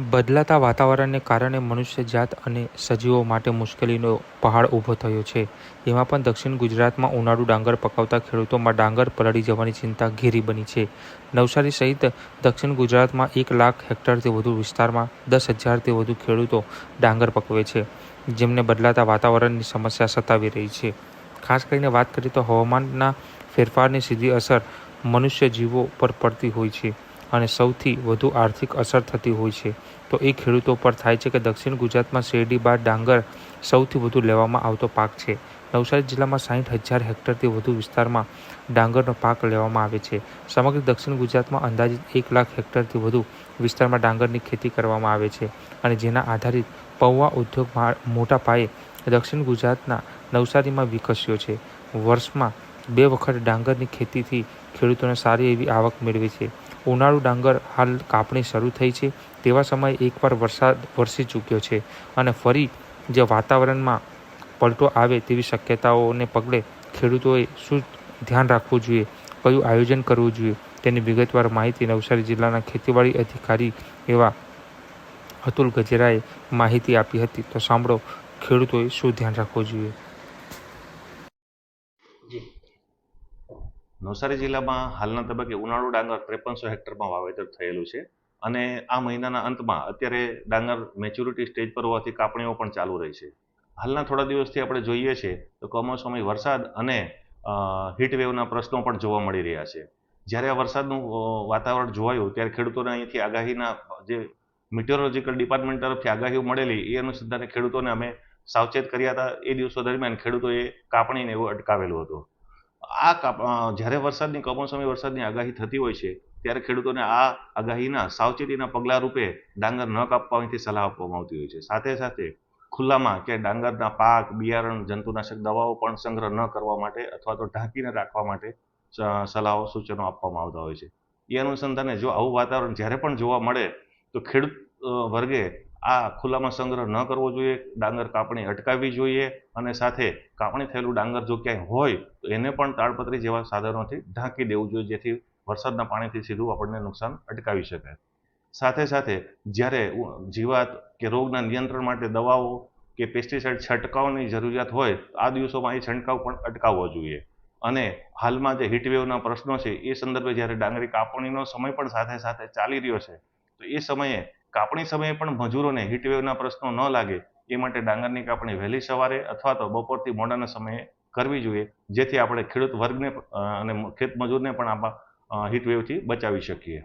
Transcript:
બદલાતા વાતાવરણને કારણે મનુષ્યજાત અને સજીવો માટે મુશ્કેલીનો પહાડ ઊભો થયો છે. એમાં પણ દક્ષિણ ગુજરાતમાં ઉનાળુ ડાંગર પકાવતા ખેડૂતોમાં ડાંગર પલળી જવાની ચિંતા ઘેરી બની છે. નવસારી સહિત દક્ષિણ ગુજરાતમાં 1,00,000 હેક્ટરથી વધુ વિસ્તારમાં 10,000થી વધુ ખેડૂતો ડાંગર પકવે છે, જેમને બદલાતા વાતાવરણની સમસ્યા સતાવી રહી છે. ખાસ કરીને વાત કરીએ તો હવામાનના ફેરફારની સીધી અસર મનુષ્ય જીવો પર પડતી હોય છે અને સૌથી વધુ આર્થિક અસર થતી હોય છે તો એ ખેડૂતો પર થાય છે કે દક્ષિણ ગુજરાતમાં શેરડી બાદ ડાંગર સૌથી વધુ લેવામાં આવતો પાક છે. નવસારી જિલ્લામાં 60,000 હેક્ટરથી વધુ વિસ્તારમાં ડાંગરનો પાક લેવામાં આવે છે. સમગ્ર દક્ષિણ ગુજરાતમાં અંદાજિત 1,00,000 હેક્ટરથી વધુ વિસ્તારમાં ડાંગરની ખેતી કરવામાં આવે છે અને જેના આધારિત પૌવા ઉદ્યોગ મોટા પાયે દક્ષિણ ગુજરાતના નવસારીમાં વિકસ્યો છે. વર્ષમાં 2 વખત ડાંગરની ખેતીથી ખેડૂતોને સારી એવી આવક મેળવે છે. ઉનાળુ ડાંગર હાલ કાપણી શરૂ થઈ છે તેવા સમયે એકવાર વરસાદ વરસી ચૂક્યો છે અને ફરી જે વાતાવરણમાં પલટો આવે તેવી શક્યતાઓને પગલે ખેડૂતોએ શું ધ્યાન રાખવું જોઈએ, કયું આયોજન કરવું જોઈએ તેની વિગતવાર માહિતી નવસારી જિલ્લાના ખેતીવાડી અધિકારી એવા અતુલ ગજેરાએ માહિતી આપી હતી. તો સાંભળો ખેડૂતોએ શું ધ્યાન રાખવું જોઈએ. નવસારી જિલ્લામાં હાલના તબક્કે ઉનાળુ ડાંગર 5300 હેક્ટરમાં વાવેતર થયેલું છે અને આ મહિનાના અંતમાં અત્યારે ડાંગર મેચ્યુરિટી સ્ટેજ પર હોવાથી કાપણીઓ પણ ચાલુ રહી છે. હાલના થોડા દિવસથી આપણે જોઈએ છે તો કમોસમી વરસાદ અને હીટવેવના પ્રશ્નો પણ જોવા મળી રહ્યા છે. જ્યારે આ વરસાદનું વાતાવરણ જોવાયું ત્યારે ખેડૂતોને અહીંથી આગાહીના જે મિટિયોરોલોજીકલ ડિપાર્ટમેન્ટ તરફથી આગાહીઓ મળેલી એ અનુસંધાને ખેડૂતોને અમે સાવચેત કર્યા હતા. એ દિવસો દરમિયાન ખેડૂતોએ કાપણીને એવું અટકાવેલું હતું. જ્યારે કમોસમી વરસાદની આગાહી થતી હોય છે ત્યારે ખેડૂતોને આ આગાહીના સાવચેતીના પગલાં રૂપે ડાંગર ન કાપવાની સલાહ આપવામાં આવતી હોય છે. સાથે સાથે ખુલ્લામાં કે ડાંગરના પાક, બિયારણ, જંતુનાશક દવાઓ પણ સંગ્રહ ન કરવા માટે અથવા તો ઢાંકીને રાખવા માટે સલાહો સૂચનો આપવામાં આવતા હોય છે. એ અનુસંધાને જો આવું વાતાવરણ જ્યારે પણ જોવા મળે તો ખેડૂત વર્ગે આ ખુલ્લામાં સંગ્રહ ન કરવો જોઈએ, ડાંગર કાપણી અટકાવવી જોઈએ અને સાથે કાપણી થયેલું ડાંગર જો ક્યાંય હોય તો એને પણ તાડપત્રી જેવા સાધનોથી ઢાંકી દેવું જોઈએ, જેથી વરસાદના પાણીથી સીધું આપણને નુકસાન અટકાવી શકાય. સાથે સાથે જ્યારે જીવાત કે રોગના નિયંત્રણ માટે દવાઓ કે પેસ્ટિસાઇડ છંટકાવની જરૂરિયાત હોય તો આ દિવસોમાં એ છંટકાવ પણ અટકાવવો જોઈએ. અને હાલમાં જે હીટવેવના પ્રશ્નો છે એ સંદર્ભે જ્યારે ડાંગરી કાપણીનો સમય પણ સાથે સાથે ચાલી રહ્યો છે તો એ સમયે કાપણી સમયે પણ મજૂરોને હીટવેવના પ્રશ્નો ન લાગે એ માટે ડાંગરની કાપણી વહેલી સવારે અથવા તો બપોરથી મોડાના સમયે કરવી જોઈએ, જેથી આપણે ખેડૂત વર્ગને અને ખેત મજૂરને પણ આમાં હીટવેવથી બચાવી શકીએ.